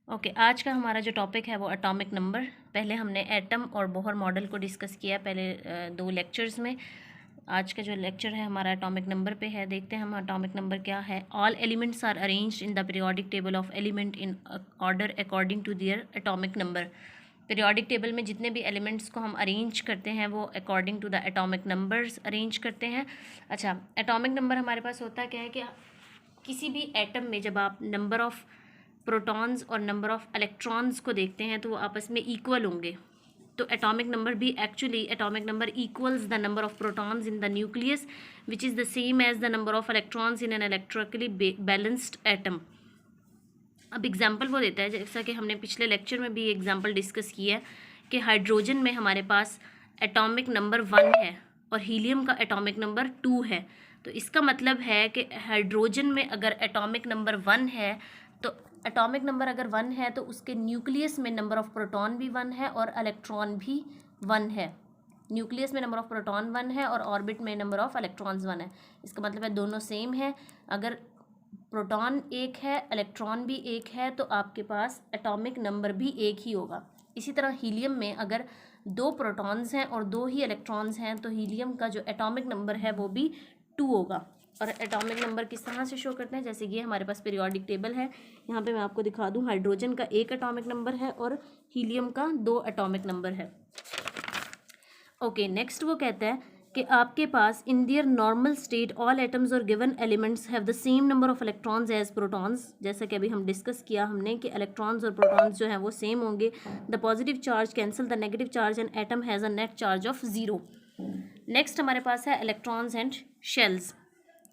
Okay आज का हमारा जो टॉपिक है वो एटॉमिक नंबर। पहले हमने एटम और बोहर मॉडल को डिस्कस किया पहले दो लेक्चर्स में। आज का जो लेक्चर है हमारा एटॉमिक नंबर पे है। देखते हैं हम एटॉमिक नंबर क्या है। All elements are arranged in the periodic table of element in order according to their atomic number. Periodic table में जितने भी एलिमेंट्स को हम अरेंज करते हैं वो according to the atomic numbers arrange करते हैं। अच्छा, एटॉमिक नंबर हमारे पास होता क्या है कि किसी भी एटम में जब आप नंबर ऑफ़ प्रोटॉन्स और नंबर ऑफ़ इलेक्ट्रॉन्स को देखते हैं तो वो आपस में इक्वल होंगे। तो एटॉमिक नंबर भी actually atomic number equals the number of protons in the nucleus which is the same as the number of electrons in an electrically balanced atom. अब एग्जाम्पल वो देता है, जैसा कि हमने पिछले लेक्चर में भी एग्जाम्पल डिस्कस किया है कि हाइड्रोजन में हमारे पास एटॉमिक नंबर 1 है और हीलियम का एटॉमिक नंबर 2 है। तो इसका मतलब है कि हाइड्रोजन में अगर एटॉमिक नंबर 1 है तो एटॉमिक नंबर अगर 1 है तो उसके न्यूक्लियस में नंबर ऑफ़ प्रोटॉन भी 1 है और इलेक्ट्रॉन भी 1 है। न्यूक्लियस में नंबर ऑफ़ प्रोटॉन 1 है और ऑर्बिट में नंबर ऑफ़ इलेक्ट्रॉन्स 1 है। इसका मतलब है दोनों सेम है। अगर प्रोटॉन एक है इलेक्ट्रॉन भी एक है तो आपके पास एटॉमिक नंबर भी एक ही होगा। इसी तरह हीलियम में अगर 2 प्रोटॉन्स हैं और 2 ही इलेक्ट्रॉन्स हैं तो हीलियम का जो एटॉमिक नंबर है वो भी 2 होगा। और एटॉमिक नंबर किस तरह से शो करते हैं, जैसे ये हमारे पास पीरियोडिक टेबल है, यहाँ पे मैं आपको दिखा दूँ। हाइड्रोजन का 1 एटॉमिक नंबर है और हीलियम का 2 एटॉमिक नंबर है। ओके, नेक्स्ट वो कहता है कि आपके पास in their normal state all atoms of given elements have the same number of electrons as protons. जैसा कि अभी हम डिस्कस किया हमने कि इलेक्ट्रॉन्स और प्रोटॉन्स जो हैं वो सेम होंगे। The positive charge cancel the negative charge and atom has a net charge of 0। Next हमारे पास है electrons and shells.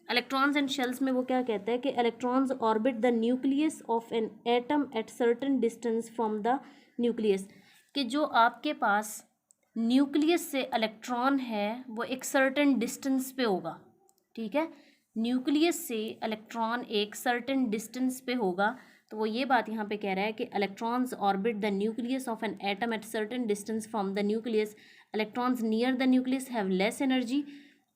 Electrons and shells में वो क्या कहता है कि electrons orbit the nucleus of an atom at certain distance from the nucleus. कि जो आपके पास न्यूक्लियस से इलेक्ट्रॉन है वो एक सर्टेन डिस्टेंस पे होगा, ठीक है। न्यूक्लियस से इलेक्ट्रॉन एक सर्टेन डिस्टेंस पे होगा। तो वो ये बात यहाँ पे कह रहा है कि electrons orbit the nucleus of an atom at certain distance from the nucleus. Electrons near the nucleus have less energy.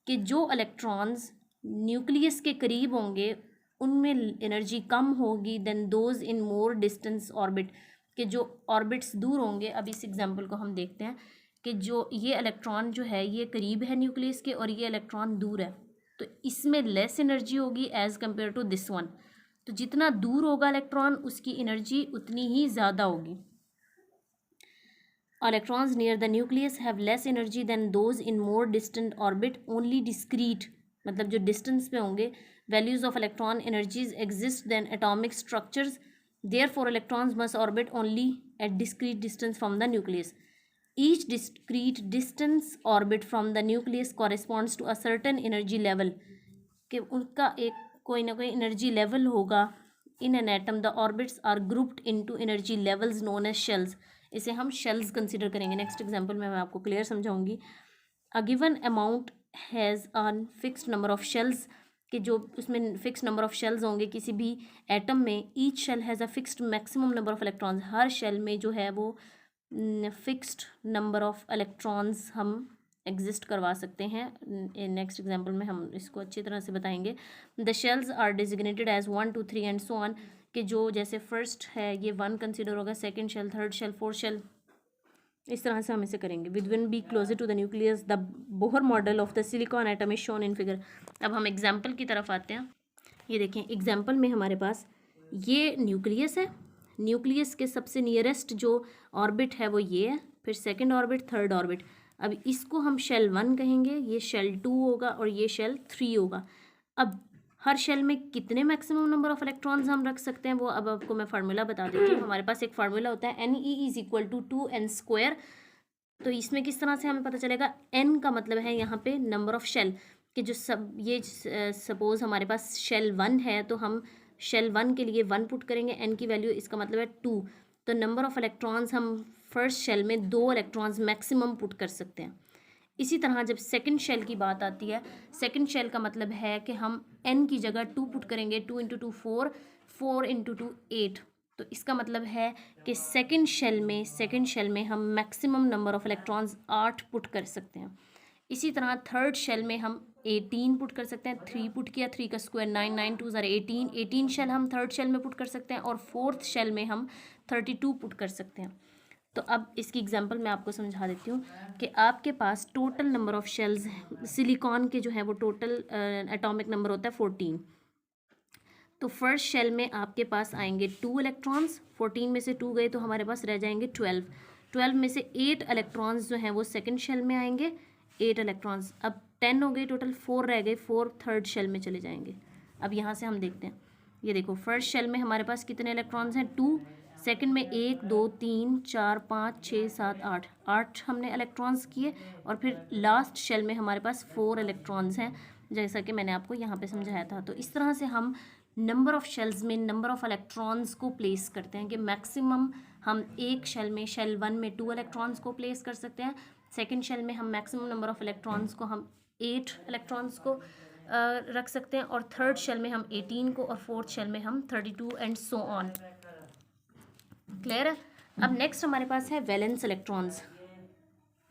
कि जो इलेक्ट्रॉन्स न्यूक्लियस के करीब होंगे उनमें एनर्जी कम होगी than those in more distance orbit. कि जो ऑर्बिट्स दूर होंगे, अब इस एग्जांपल को हम देखते हैं कि जो ये इलेक्ट्रॉन जो है ये करीब है न्यूक्लियस के और ये इलेक्ट्रॉन दूर है, तो इसमें लेस एनर्जी होगी as compare to this one. तो जितना दूर होगा इलेक्ट्रॉन उसकी एनर्जी उतनी ही ज़्यादा होगी। Electrons near the nucleus have less energy than those in more distant orbit only discrete, मतलब जो डिस्टेंस पे होंगे। Values of electron energies exist then atomic structures, therefore electrons must orbit only at discrete distance from the nucleus. Each discrete distance orbit from the nucleus corresponds to a certain energy level। कि उनका एक कोई ना कोई energy level होगा। In an atom the orbits are grouped into energy levels known as shells. इसे हम shells consider करेंगे। नेक्स्ट एग्जांपल में मैं आपको क्लियर समझाऊंगी। A given amount has an fixed number of shells. कि जो उसमें फिक्स नंबर ऑफ शेल्स होंगे किसी भी एटम में। Each shell has a fixed maximum number of electrons. हर शेल में जो है वो फिक्स्ड नंबर ऑफ इलेक्ट्रॉन्स हम एग्जिस्ट करवा सकते हैं। नेक्स्ट एग्जांपल में हम इसको अच्छी तरह से बताएंगे। The shells are designated as 1 2 3 and so on. कि जो जैसे फर्स्ट है ये 1 कंसिडर होगा, second shell, third shell, fourth shell, इस तरह से हम इसे करेंगे। With one be closer to the nucleus the Bohr model of the silicon atom is shown in figure. अब हम एग्जाम्पल की तरफ आते हैं। ये देखें एग्जाम्पल में हमारे पास ये न्यूक्लियस है। न्यूक्लियस के सबसे नियरेस्ट जो ऑर्बिट है वो ये है, फिर सेकंड ऑर्बिट, थर्ड ऑर्बिट। अब इसको हम शेल 1 कहेंगे, ये शेल 2 होगा और ये शेल 3 होगा। अब हर शेल में कितने मैक्सिमम नंबर ऑफ इलेक्ट्रॉन्स हम रख सकते हैं वो अब आपको मैं फार्मूला बता देती हूँ। हमारे पास एक फार्मूला होता है NE is equal to 2n²। तो इसमें किस तरह से हमें पता चलेगा, n का मतलब है यहाँ पे नंबर ऑफ शेल। कि जो सब ये सपोज हमारे पास शेल 1 है तो हम शेल 1 के लिए 1 पुट करेंगे, n की वैल्यू इसका मतलब है 2। तो नंबर ऑफ इलेक्ट्रॉन्स हम फर्स्ट शेल में 2 इलेक्ट्रॉन्स मैक्सिमम पुट कर सकते हैं। इसी तरह जब सेकंड शेल की बात आती है, सेकंड शेल का मतलब है कि हम n की जगह 2 पुट करेंगे। 2 इंटू 2 4, 4 इंटू 2 8। तो इसका मतलब है कि सेकंड शेल में हम maximum number of electrons 8 put कर सकते हैं। इसी तरह थर्ड शेल में हम 18 पुट कर सकते हैं, 3 पुट किया, 3 का स्क्वायर 9, 9 2 ज़ार 18, 18 शेल हम थर्ड शेल में पुट कर सकते हैं और फोर्थ शेल में हम 32 पुट कर सकते हैं। तो अब इसकी एग्जांपल मैं आपको समझा देती हूँ कि आपके पास total number of shells silicon के जो है वो टोटल एटॉमिक नंबर होता है 14। तो फर्स्ट शेल में आपके पास आएंगे 2 इलेक्ट्रॉन्स, 14 में से 2 गए तो हमारे पास रह जाएंगे 12, 12 में से 8 इलेक्ट्रॉन्स जो हैं वो सेकंड शेल में आएंगे, 8 इलेक्ट्रॉन्स, अब 10 हो गए टोटल, 4 रह गए, 4 थर्ड शेल में चले जाएंगे। अब यहाँ से हम देखते हैं, ये देखो फर्स्ट शेल में हमारे पास कितने इलेक्ट्रॉन्स हैं 2, सेकंड में 1 2 3 4 5 6 7 8, 8 हमने इलेक्ट्रॉन्स किए, और फिर लास्ट शेल में हमारे पास 4 इलेक्ट्रॉन्स हैं, जैसा कि मैंने आपको यहाँ पे समझाया था। तो इस तरह से हम नंबर ऑफ़ शेल्स में नंबर ऑफ़ इलेक्ट्रॉन्स को प्लेस करते हैं कि मैक्सिमम हम एक शेल में, शेल 1 में 2 इलेक्ट्रॉन्स को प्लेस कर सकते हैं, सेकंड शेल में हम मैक्सिमम नंबर ऑफ़ इलेक्ट्रॉन्स को हम 8 इलेक्ट्रॉन्स को रख सकते हैं, और थर्ड शेल में हम 18 को, और फोर्थ शेल में हम 32 एंड सो ऑन। क्लियर है? अब नेक्स्ट हमारे पास है वैलेंस इलेक्ट्रॉन्स।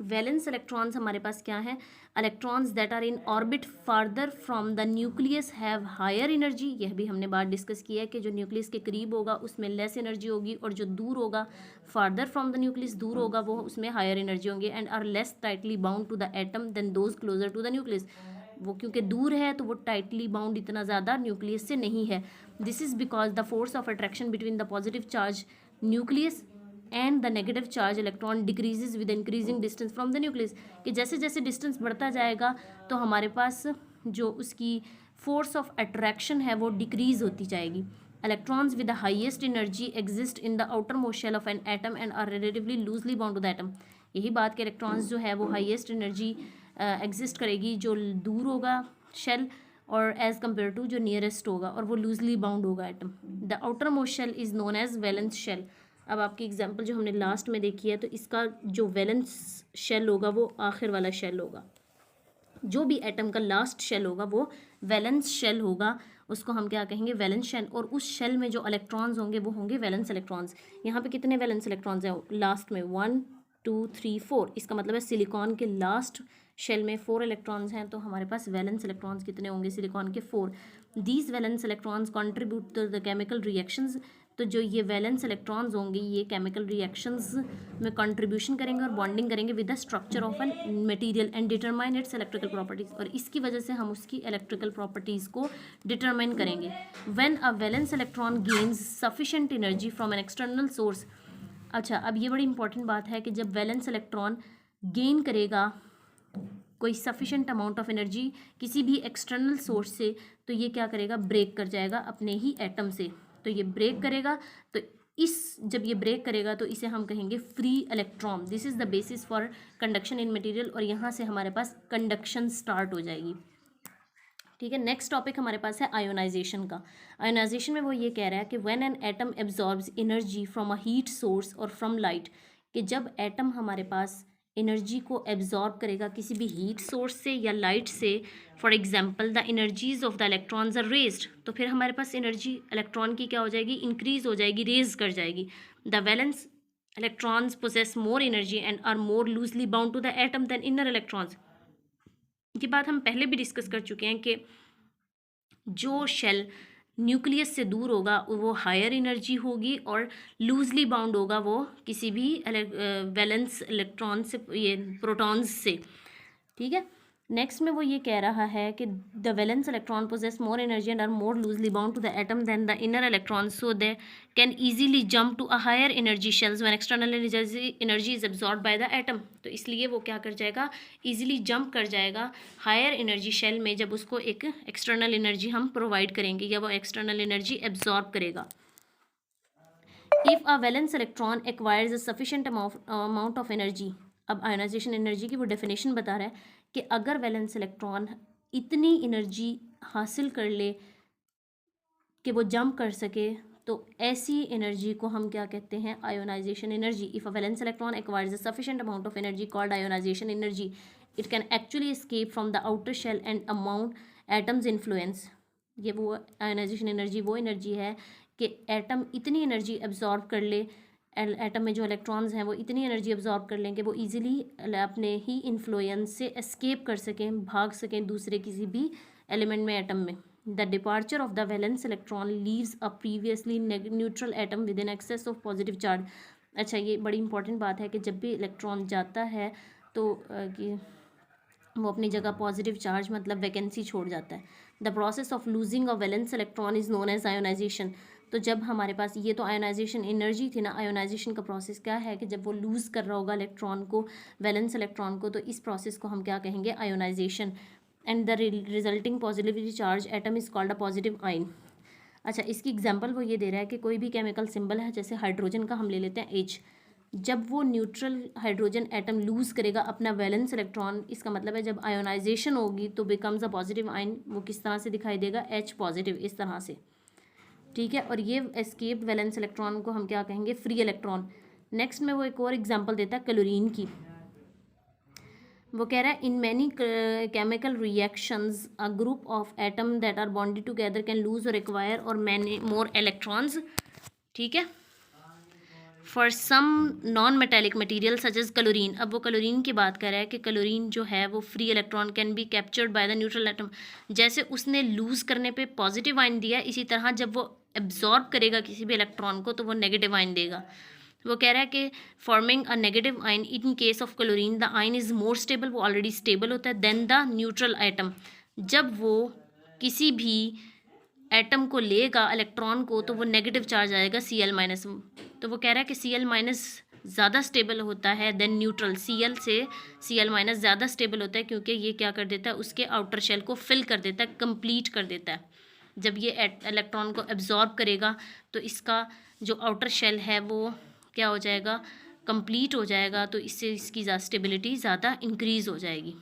वैलेंस इलेक्ट्रॉन्स हमारे पास क्या है? Electrons that are in orbit farther from the nucleus have higher energy. यह भी हमने बात डिस्कस किया है कि जो न्यूक्लियस के करीब होगा उसमें लेस एनर्जी होगी, और जो दूर होगा, फार्दर फ्रॉम द न्यूक्लियस, दूर होगा, वो उसमें हायर एनर्जी होंगे, and are less tightly bound to the atom than those closer to the nucleus. वो क्योंकि दूर है तो वो टाइटली बाउंड इतना ज़्यादा न्यूक्लियस से नहीं है। This is because the force of attraction between the positive charge nucleus and the negative charge electron decreases with increasing distance from the nucleus. कि जैसे जैसे डिस्टेंस बढ़ता जाएगा तो हमारे पास जो उसकी फोर्स ऑफ अट्रैक्शन है वो डिक्रीज होती जाएगी। Electrons with the highest energy exist in the outer most shell of an atom and are relatively loosely bound to the atom. यही बात के इलेक्ट्रॉन्स जो है वो हाईएस्ट एनर्जी एग्जिस्ट करेगी जो दूर होगा शेल, और एज़ कम्पेयर टू जो नियरेस्ट होगा, और वो लूजली बाउंड होगा atom. The outer most shell is known as valence shell. अब आपकी एग्जांपल जो हमने लास्ट में देखी है, तो इसका जो वैलेंस शेल होगा वो आखिर वाला शेल होगा। जो भी एटम का लास्ट शेल होगा वो वैलेंस शेल होगा, उसको हम क्या कहेंगे? Valence shell. और उस शेल में जो इलेक्ट्रॉन्स होंगे वो होंगे वैलेंस इलेक्ट्रॉन्स। यहाँ पे कितने वैलेंस इलेक्ट्रॉन्स हैं लास्ट में? 1 2 3 4। इसका मतलब है सिलिकॉन के लास्ट शेल में 4 इलेक्ट्रॉन्स हैं, तो हमारे पास वैलेंस इलेक्ट्रॉन्स कितने होंगे? सिलिकॉन के 4। These valence electrons contribute to the chemical reactions. तो जो ये वैलेंस इलेक्ट्रॉन्स होंगे ये केमिकल रिएक्शंस में कंट्रीब्यूशन करेंगे और बॉन्डिंग करेंगे with the structure of an material and determine its electrical properties. और इसकी वजह से हम उसकी इलेक्ट्रिकल प्रॉपर्टीज़ को डिटरमाइन करेंगे। When a valence electron gains sufficient energy from an external source. अच्छा, अब ये बड़ी इंपॉर्टेंट बात है कि जब वैलेंस इलेक्ट्रॉन गेन करेगा कोई सफिशिएंट अमाउंट ऑफ एनर्जी किसी भी एक्सटर्नल सोर्स से, तो ये क्या करेगा? ब्रेक कर जाएगा अपने ही एटम से। तो ये ब्रेक करेगा, तो जब ये ब्रेक करेगा तो इसे हम कहेंगे free electron. This is the basis for conduction in material, और यहाँ से हमारे पास कंडक्शन स्टार्ट हो जाएगी। ठीक है, नेक्स्ट टॉपिक हमारे पास है आयोनाइजेशन का। आयोनाइजेशन में वो ये कह रहा है कि when an atom absorbs energy from a heat source और फ्रॉम लाइट, कि जब एटम हमारे पास एनर्जी को एब्जॉर्ब करेगा किसी भी हीट सोर्स से या लाइट से, for example the energies of the electrons are raised, तो फिर हमारे पास एनर्जी इलेक्ट्रॉन की क्या हो जाएगी? इंक्रीज हो जाएगी, रेज कर जाएगी। The valence electrons possess more energy and are more loosely bound to the atom than inner electrons. ये बात हम पहले भी डिस्कस कर चुके हैं कि जो शेल न्यूक्लियस से दूर होगा वो हायर एनर्जी होगी, और लूजली बाउंड होगा वो किसी भी वैलेंस इलेक्ट्रॉन से, ये प्रोटॉन्स से। ठीक है, नेक्स्ट में वो ये कह रहा है कि the valence electron possess more energy and are more loosely bound to the atom than the inner electron, so they can easily jump to a higher energy shells when external energy is absorb by the atom. तो इसलिए वो क्या कर जाएगा? Easily jump कर जाएगा higher energy shell में जब उसको एक एक्सटर्नल एनर्जी हम प्रोवाइड करेंगे या वो एक्सटर्नल एनर्जी एब्जॉर्ब करेगा। If a valence electron acquires a sufficient amount of energy, अब आयोनाइजेशन एनर्जी की वो डेफिनेशन बता रहा है कि अगर वैलेंस इलेक्ट्रॉन इतनी एनर्जी हासिल कर ले कि वो जंप कर सके, तो ऐसी एनर्जी को हम क्या कहते हैं? Ionization energy. If a valence electron acquires a sufficient amount of energy called ionization energy, it can actually escape from the outer shell and amount atoms influence. ये वो आयोनाइजेशन एनर्जी वो एनर्जी है कि एटम इतनी energy absorb कर ले atom में जो इलेक्ट्रॉन्स हैं वो इतनी एनर्जी अब्जॉर्ब कर लें कि वो इजीली अपने ही इन्फ्लुएंस से एस्केप कर सकें, भाग सकें दूसरे किसी भी एलिमेंट में, एटम में. The departure of the valence electron leaves a previously neutral atom with in excess of positive charge. अच्छा, ये बड़ी इंपॉर्टेंट बात है कि जब भी इलेक्ट्रॉन जाता है तो कि वो अपनी जगह पॉजिटिव चार्ज मतलब वैकेंसी छोड़ जाता है. The process of losing a valence electron is known as ionization. तो जब हमारे पास ये तो आयोनाइजेशन एनर्जी थी ना, आयोनाइजेशन का प्रोसेस क्या है कि जब वो लूज़ कर रहा होगा इलेक्ट्रॉन को, वैलेंस इलेक्ट्रॉन को, तो इस प्रोसेस को हम क्या कहेंगे, ionization. And the resulting positively charge atom is called a positive ion. अच्छा, इसकी एग्जांपल वो ये दे रहा है कि कोई भी केमिकल सिंबल है, जैसे हाइड्रोजन का हम ले लेते हैं H. जब वो न्यूट्रल हाइड्रोजन एटम लूज़ करेगा अपना वैलेंस इलेक्ट्रॉन, इसका मतलब है जब आयोनाइजेशन होगी तो बिकम्स अ पॉजिटिव आयन. वो किस तरह से दिखाई देगा, H पॉजिटिव, इस तरह से. ठीक है, और ये एस्केप्ड वैलेंस इलेक्ट्रॉन को हम क्या कहेंगे, फ्री इलेक्ट्रॉन. नेक्स्ट में वो एक और एग्जांपल देता है क्लोरीन की. वो कह रहा है in many chemical reactions a group of atom that are bonded together can lose or acquire or many more electrons. ठीक है, for some non metallic material such as chlorine. अब वो क्लोरीन की बात कर रहा है कि क्लोरीन जो है वो free electron can be captured by the neutral atom. जैसे उसने लूज़ करने पे पॉजिटिव आयन दिया, इसी तरह जब वो एब्जॉर्ब करेगा किसी भी इलेक्ट्रॉन को तो वो नेगेटिव आयन देगा. वो कह रहा है कि forming a negative ion in case of chlorine the ion is more stable, वो ऑलरेडी स्टेबल होता है, देन द न्यूट्रल एटम. जब वो किसी भी एटम को लेगा इलेक्ट्रॉन को तो वो नेगेटिव चार्ज आएगा Cl-. तो वो कह रहा है कि Cl- ज़्यादा स्टेबल होता है देन न्यूट्रल. Cl से Cl- ज़्यादा स्टेबल होता है क्योंकि ये क्या कर देता है, उसके आउटर शेल को फिल कर देता है, कंप्लीट कर देता है. जब ये इलेक्ट्रॉन को एब्जॉर्ब करेगा तो इसका जो आउटर शेल है वो क्या हो जाएगा, कंप्लीट हो जाएगा. तो इससे इसकी स्टेबिलिटी ज़्यादा इंक्रीज़ हो जाएगी.